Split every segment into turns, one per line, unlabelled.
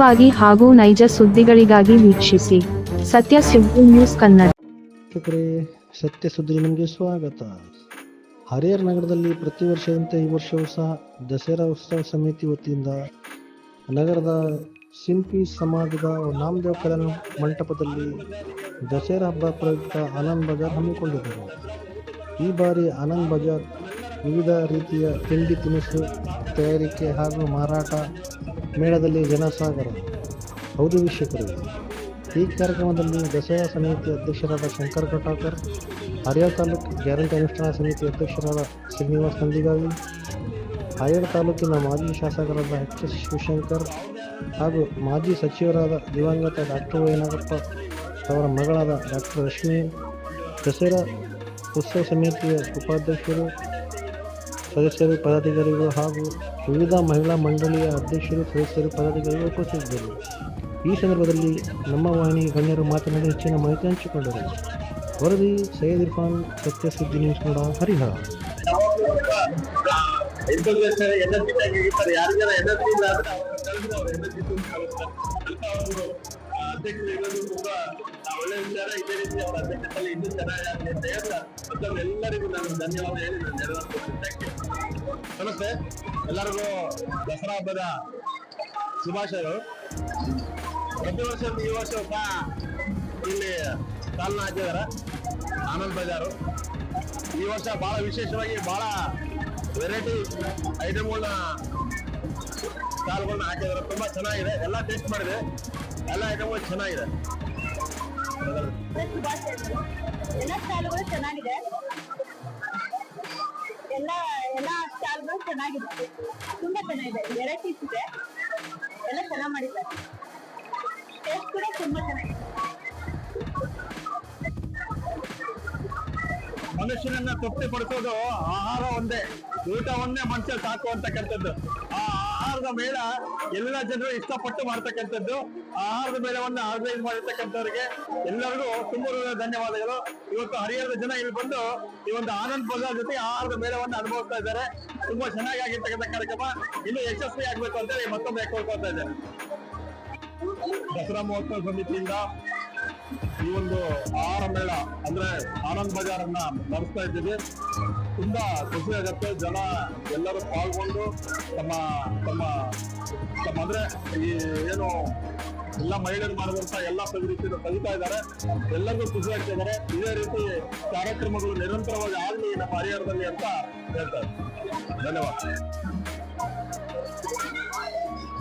ವಾಗಿ ಹಾಗೂ ನೈಜ ಸುದ್ದಿಗಳಿಗಾಗಿ ವೀಕ್ಷಿಸಿ ಸತ್ಯ ಸುದ್ದಿ ನ್ಯೂಸ್ ಕನ್ನಡ.
ಸತ್ಯ ಸುದ್ದಿ ನಿಮಗೆ ಸ್ವಾಗತ. ಹರಿಹರ ನಗರದಲ್ಲಿ ಪ್ರತಿ ವರ್ಷದಂತೆ ಈ ವರ್ಷವೂ ಸಹ ದಸರಾ ಉತ್ಸವ ಸಮಿತಿ ವತಿಯಿಂದ ನಗರದ ಸಿಂಪಿ ಸಮಾಜದ ನಾಮದೇವ ಕಲ್ಯಾಣ ಮಂಟಪದಲ್ಲಿ ದಸರಾ ಹಬ್ಬ ಪ್ರಯುಕ್ತ ಆನಂದ್ ಬಜಾರ್ ಹಮ್ಮಿಕೊಂಡಿದ್ದರು. ಈ ಬಾರಿ ಆನಂದ್ ಬಜಾರ್ ವಿವಿಧ ರೀತಿಯ ತಿಂಡಿ ತಿನಿಸು ತಯಾರಿಕೆ ಹಾಗೂ ಮಾರಾಟ ಮೇಳದಲ್ಲಿ ಜನಸಾಗರ. ಹೌದು ವೀಕ್ಷಕರು, ಈ ಕಾರ್ಯಕ್ರಮದಲ್ಲಿ ದಸರಾ ಸಮಿತಿ ಅಧ್ಯಕ್ಷರಾದ ಶಂಕರ್ ಕಟಾಕರ್, ಹರಿಹರ ತಾಲೂಕು ಗ್ಯಾರಂಟಿ ಅನುಷ್ಠಾನ ಸಮಿತಿ ಅಧ್ಯಕ್ಷರಾದ ಶ್ರೀನಿವಾಸ್ ನಂದಿಗಾವಿ, ಹರಿಹರ ತಾಲೂಕಿನ ಮಾಜಿ ಶಾಸಕರಾದ ಎಚ್.ಎಸ್. ಶಿವಶಂಕರ್ ಹಾಗೂ ಮಾಜಿ ಸಚಿವರಾದ ದಿವಂಗತ ಡಾಕ್ಟರ್ ವೈ ನಾಗಪ್ಪ ಅವರ ಮಗಳಾದ ಡಾಕ್ಟರ್ ರಶ್ಮಿ, ದಸರಾ ಉತ್ಸವ ಸಮಿತಿಯ ಉಪಾಧ್ಯಕ್ಷರು, ಸದಸ್ಯರು, ಪದಾಧಿಕಾರಿಗಳು ಹಾಗೂ ವಿವಿಧ ಮಹಿಳಾ ಮಂಡಳಿಯ ಅಧ್ಯಕ್ಷರು, ಸದಸ್ಯರು, ಪದಾಧಿಕಾರಿಗಳು ಉಪಸ್ಥಿತರಿದ್ದರು. ಈ ಸಂದರ್ಭದಲ್ಲಿ ನಮ್ಮ ವಾಹಿನಿ ಗಣ್ಯರು ಮಾತನಾಡಿ ಹೆಚ್ಚಿನ ಮಾಹಿತಿ ಹಂಚಿಕೊಂಡರು. ವರದಿ ಸೈಯದ್ ಇರ್ಫಾನ್, ಸತ್ಯ ಸುದ್ದಿ ನ್ಯೂಸ್ ಕನ್ನಡ, ಹರಿಹರ.
ಒಳ್ಳೆ ವಿಚಾರ. ಇದೇ ರೀತಿ ಅವರ ಅಧ್ಯಕ್ಷತೆಯಲ್ಲಿ ಇನ್ನೂ ಚೆನ್ನಾಗಿ ಅಂತ ಹೇಳ್ತಾ ಎಲ್ಲರಿಗೂ ನಾನು ಧನ್ಯವಾದ ಹೇಳಿ ನಾನು ನೆರವೇರಿಸ್ತೀನಿ. ನಮಸ್ತೆ ಎಲ್ಲರಿಗೂ ದಸರಾ ಹಬ್ಬದ ಶುಭಾಶಯಗಳು. ಪ್ರತಿ ವರ್ಷ ಈ ವರ್ಷ ಸಹ ಇಲ್ಲಿ ಸ್ಟಾಲ್ನ ಹಾಕಿದ್ದಾರೆ ಆನಂದ್ ಬಜಾರು. ಈ ವರ್ಷ ಬಹಳ ವಿಶೇಷವಾಗಿ ಬಹಳ ವೆರೈಟಿ ಐಟಮ್ಗಳನ್ನ ಸ್ಟಾಲ್ಗಳನ್ನ ಹಾಕಿದ್ದಾರೆ. ತುಂಬಾ ಚೆನ್ನಾಗಿದೆ. ಎಲ್ಲ ಟೇಸ್ಟ್ ಮಾಡಿದೆ. ಎಲ್ಲ ಐಟಮ್ಗಳು ಚೆನ್ನಾಗಿದೆ.
ಎಲ್ಲ ಸ್ಟಾಲ್ಗಳು ಚೆನ್ನಾಗಿದೆ. ಎಲ್ಲ ಸ್ಟಾಲ್ಗಳು ಚೆನ್ನಾಗಿದೆ. ತುಂಬಾ ಚೆನ್ನಾಗಿದೆ. ವೆರೈಟೀಸ್ ಇದೆ. ಎಲ್ಲ ಚೆನ್ನಾಗಿ ಮಾಡಿದ್ದಾರೆ. ಟೇಸ್ಟ್ ಕೂಡ ತುಂಬಾ ಚೆನ್ನಾಗಿದೆ.
ಮನುಷ್ಯನನ್ನ ತೃಪ್ತಿಪಡಿಸೋದು ಆಹಾರ ಒಂದೇ, ಊಟ ಒಂದೇ ಮನುಷ್ಯ ಸಾಕು ಅಂತಕ್ಕಂಥದ್ದು. ಆ ಆಹಾರದ ಮೇಳ ಎಲ್ಲ ಜನರು ಇಷ್ಟಪಟ್ಟು ಮಾಡ್ತಕ್ಕಂಥದ್ದು. ಆಹಾರದ ಮೇಳವನ್ನು ಆರ್ಗನೈಸ್ ಮಾಡಿರ್ತಕ್ಕಂಥವ್ರಿಗೆ ಎಲ್ಲರಿಗೂ ತುಂಬ ಧನ್ಯವಾದಗಳು. ಇವತ್ತು ಹರಿಹರದ ಜನ ಇಲ್ಲಿ ಬಂದು ಈ ಒಂದು ಆನಂದ್ ಬಜಾರ್ ಜೊತೆ ಆಹಾರದ ಮೇಳವನ್ನು ಅನುಭವಿಸ್ತಾ ಇದ್ದಾರೆ. ತುಂಬಾ ಚೆನ್ನಾಗಿ ಆಗಿರ್ತಕ್ಕಂಥ ಕಾರ್ಯಕ್ರಮ ಇನ್ನೂ ಯಶಸ್ವಿ ಆಗ್ಬೇಕು ಅಂತ ಹೇಳಿ ಮತ್ತೊಮ್ಮೆ ಕೇಳ್ಕೊಳ್ತಾ ಇದ್ದೇನೆ. ದಸರಾ ಮಹೋತ್ಸವ ಸಮಿತಿಯಿಂದ ಈ ಒಂದು ಆಹಾರ ಮೇಳ ಅಂದ್ರೆ ಆನಂದ್ ಬಜಾರ್ ಅನ್ನ ನಡೆಸ್ತಾ ಇದ್ದೀವಿ. ತುಂಬಾ ಖುಷಿ ಆಗುತ್ತೆ. ಜನ ಎಲ್ಲರೂ ಪಾಲ್ಗೊಂಡು ತಮ್ಮ ತಮ್ಮ ತಮ್ಮ ಅಂದ್ರೆ ಈ ಏನು ಎಲ್ಲ ಮಹಿಳೆಯರು ಮಾಡಿದಂತ ಎಲ್ಲ ರೀತಿಯಿಂದ ಕಲಿತಾ ಇದ್ದಾರೆ. ಎಲ್ಲರಿಗೂ ಖುಷಿ ಆಗ್ತಾ ಇದ್ದಾರೆ. ಇದೇ ರೀತಿ ಕಾರ್ಯಕ್ರಮಗಳು ನಿರಂತರವಾಗಿ ಆಗಲಿ ನಮ್ಮ ಹರಿಹರದಲ್ಲಿ ಅಂತ ಹೇಳ್ತಾರೆ. ಧನ್ಯವಾದ.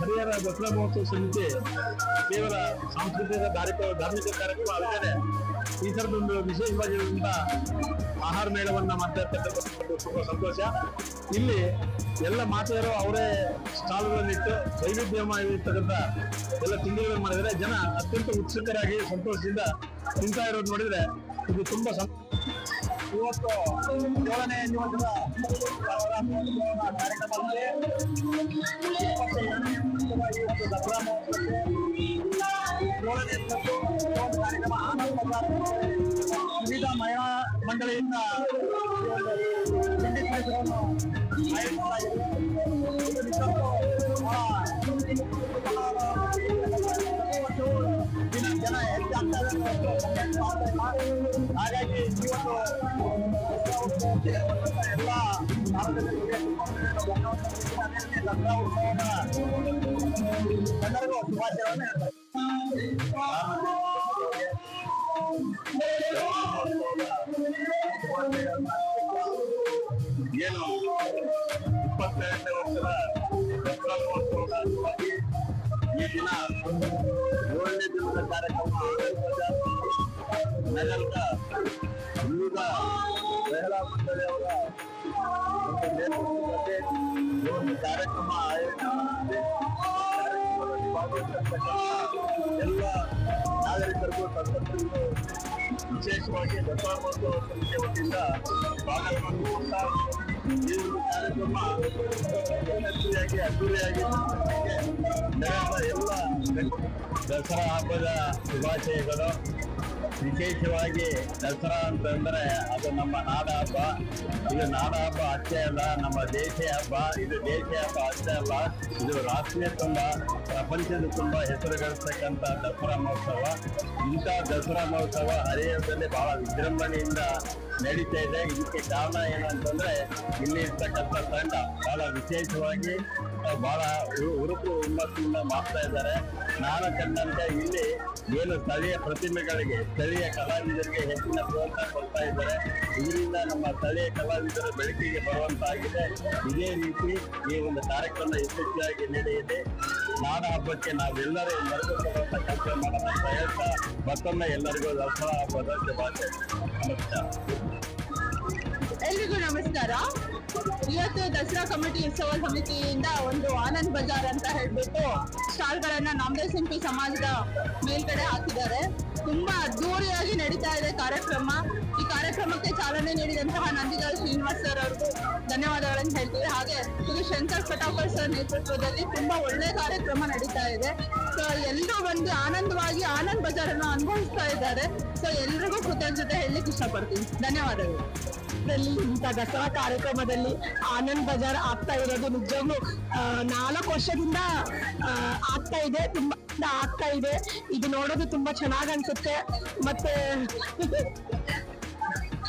ಹರಿಹರ ದಸರಾ ಮಹೋತ್ಸವ ಸಮಿತಿ ಕೇವಲ ಸಾಂಸ್ಕೃತಿಕ ಧಾರ್ಮಿಕ ಕಾರ್ಯಕ್ರಮ ಅಲ್ಲದೆ ಈ ತರದೊಂದು ವಿಶೇಷವಾಗಿರುವಂತ ಆಹಾರ ಮೇಳವನ್ನ ಮಾಡ್ತಾ ಇರ್ತಕ್ಕಂಥದ್ದು ತುಂಬಾ ಸಂತೋಷ. ಇಲ್ಲಿ ಎಲ್ಲ ಮಾತೆಯರು ಅವರೇ ಸ್ಟಾಲ್ಗಳನ್ನಿಟ್ಟು ವೈವಿಧ್ಯಮಯವಾಗಿರ್ತಕ್ಕಂಥ ಎಲ್ಲ ತಿಂಡಿಗಳನ್ನು ಮಾಡಿದರೆ ಜನ ಅತ್ಯಂತ ಉತ್ಸುಕರಾಗಿ ಸಂತೋಷದಿಂದ ತಿಂತಾ ಇರೋದು ನೋಡಿದ್ರೆ ಇದು ತುಂಬಾ ಇವತ್ತು 7ನೇ ದಿವಸದ ಕಾರ್ಯಕ್ರಮದಲ್ಲಿ ದಸರಾ ಮಹೋತ್ಸವಕ್ಕೆ 7ನೇ ಕಾರ್ಯಕ್ರಮ ಆನಂದ್ ಬಜಾರ್ ವಿವಿಧ ಮಹಿಳಾ ಮಂಡಳಿಯಿಂದ ಜನ ಹಾಗಾಗಿ ಇವತ್ತು ಎಲ್ಲ ಸಾರ್ವಜನಿಕರಿಗೆ ದಸರಾ ಉತ್ಸವದ ಎಲ್ಲರಿಗೂ ಶುಭಾಶಯವನ್ನು ಹೇಳ್ತಾರೆ. ಏನು 22ನೇ ವರ್ಷದ ದಸರಾ ಮಹೋತ್ಸವದ ಅಂಗವಾಗಿ ಈ ದಿನ 7ನೇ ದಿನದ ಕಾರ್ಯಕ್ರಮ ನಗರದ ವಿವಿಧ ಮಹಿಳಾ ಮಂಡಳಿಯವರ ನೇತೃತ್ವದಲ್ಲಿ ಒಂದು ಕಾರ್ಯಕ್ರಮ ಆಯೋಜನೆ ಕಾರ್ಯಕ್ರಮದಲ್ಲಿ ಭಾಗವಹಿಸಿರ್ತಕ್ಕಂಥ ಎಲ್ಲ ನಾಗರಿಕರಿಗೂ ಸಂಸದರಿಗೂ ವಿಶೇಷವಾಗಿ ದಸರಾ ಮಹೋತ್ಸವ ಸಮಿತಿಯ ವತಿಯಿಂದ ಭಾಗವಹಿಸುತ್ತಾ ಈ ಒಂದು ಕಾರ್ಯಕ್ರಮ ಯಶಸ್ವಿಯಾಗಿ ಅದ್ದೂರಿಯಾಗಿ ನಡೆದ ಎಲ್ಲ ದಸರಾ ಹಬ್ಬದ ಶುಭಾಶಯಗಳು. ವಿಶೇಷವಾಗಿ ದಸರಾ ಅಂತಂದ್ರೆ ಅದು ನಮ್ಮ ನಾಡ ಹಬ್ಬ. ಇದು ನಾಡ ಹಬ್ಬ ಅಷ್ಟೇ ಅಲ್ಲ, ನಮ್ಮ ದೇಶೀಯ ಹಬ್ಬ. ಇದು ದೇಶೀಯ ಹಬ್ಬ ಅಷ್ಟೇ ಅಲ್ಲ, ಇದು ರಾಷ್ಟ್ರೀಯ ತುಂಬಾ ಪ್ರಪಂಚದ ತುಂಬಾ ಹೆಸರು ಗಳಿಸ್ತಕ್ಕಂಥ ದಸರಾ ಮಹೋತ್ಸವ. ಇಂಥ ದಸರಾ ಮಹೋತ್ಸವ ಹರಿಹರದಲ್ಲಿ ಬಹಳ ವಿಜೃಂಭಣೆಯಿಂದ ನಡೀತಾ ಇದೆ. ಇದಕ್ಕೆ ಕಾರಣ ಏನು ಅಂತಂದ್ರೆ ಇಲ್ಲಿ ಇರ್ತಕ್ಕಂಥ ತಂಡ ಬಹಳ ವಿಶೇಷವಾಗಿ ಬಹಳ ಹುರುಪು ಹುಮ್ಮಸ್ಸಿನಿಂದ ಮಾಡ್ತಾ ಇದ್ದಾರೆ. ನಾನು ಕಂಡಂತೆ ಇಲ್ಲಿ ಏನು ಸ್ಥಳೀಯ ಪ್ರತಿಮೆಗಳಿಗೆ, ಸ್ಥಳೀಯ ಕಲಾವಿದರಿಗೆ ಹೆಚ್ಚಿನ ಪ್ರೋತ್ಸಾಹ ಕೊಡ್ತಾ ಇದ್ದಾರೆ. ಇದರಿಂದ ನಮ್ಮ ಸ್ಥಳೀಯ ಕಲಾವಿದರು ಬೆಳಕಿಗೆ ಬರುವಂತಾಗಿದೆ. ಇದೇ ರೀತಿ ಈ ಒಂದು ಕಾರ್ಯಕ್ರಮ ಯಶಸ್ವಿಯಾಗಿ ನಡೆಯಲಿ. ನಾಡ ಹಬ್ಬಕ್ಕೆ ನಾವೆಲ್ಲರೂ ಮರೆತುಕೊಳ್ಳುವಂತ ಕೆಲಸ ಮಾಡೋಣ ಅಂತ ಹೇಳ್ತಾ ಮತ್ತೊಮ್ಮೆ ಎಲ್ಲರಿಗೂ ದಸರಾ ಹಬ್ಬದ ಶುಭಾಶಯ. ನಮಸ್ಕಾರ.
ಎಲ್ರಿಗೂ ನಮಸ್ಕಾರ. ಇವತ್ತು ದಸರಾ ಕಮಿಟಿ ಉತ್ಸವ ಸಮಿತಿಯಿಂದ ಒಂದು ಆನಂದ್ ಬಜಾರ್ ಅಂತ ಹೇಳ್ಬಿಟ್ಟು ಸ್ಟಾಲ್ ಗಳನ್ನ ನಾಮದೇವ್ ಸಿಂಪಿ ಸಮಾಜದ ಮೇಲ್ಗಡೆ ಹಾಕಿದ್ದಾರೆ. ತುಂಬಾ ಅದ್ದೂರಿಯಾಗಿ ನಡೀತಾ ಇದೆ ಕಾರ್ಯಕ್ರಮ. ಈ ಕಾರ್ಯಕ್ರಮಕ್ಕೆ ಚಾಲನೆ ನೀಡಿದಂತಹ ನಂದಿಗಾಲ್ ಶ್ರೀನಿವಾಸ್ ಸರ್ ಅವ್ರಿಗೂ ಧನ್ಯವಾದಗಳನ್ನು ಹೇಳ್ತೀವಿ. ಹಾಗೆ ಇದು ಶಂಕರ್ ಪಟಾಕರ್ ಸರ್ ನೇತೃತ್ವದಲ್ಲಿ ತುಂಬಾ ಒಳ್ಳೆ ಕಾರ್ಯಕ್ರಮ ನಡೀತಾ ಇದೆ. ಸೊ ಎಲ್ಲರೂ ಬಂದು ಆನಂದವಾಗಿ ಆನಂದ್ ಬಜಾರ್ ಅನ್ನು ಅನುಭವಿಸ್ತಾ ಇದ್ದಾರೆ. ಸೊ ಎಲ್ರಿಗೂ ಕೃತಜ್ಞತೆ ಹೇಳಲಿಕ್ಕೆ ಇಷ್ಟಪಡ್ತೀನಿ. ಧನ್ಯವಾದಗಳು. ಇಂಥ ದಸರಾ ಕಾರ್ಯಕ್ರಮದಲ್ಲಿ ಆನಂದ್ ಬಜಾರ್ ಆಗ್ತಾ ಇರೋದು ನಿಜವಾಗ್ಲೂ 4 ವರ್ಷದಿಂದ ಆಗ್ತಾ ಇದೆ. ತುಂಬಾ ಆಗ್ತಾ ಇದೆ. ಇದು ನೋಡೋದು ತುಂಬಾ ಚೆನ್ನಾಗ್ ಅನ್ಸುತ್ತೆ. ಮತ್ತೆ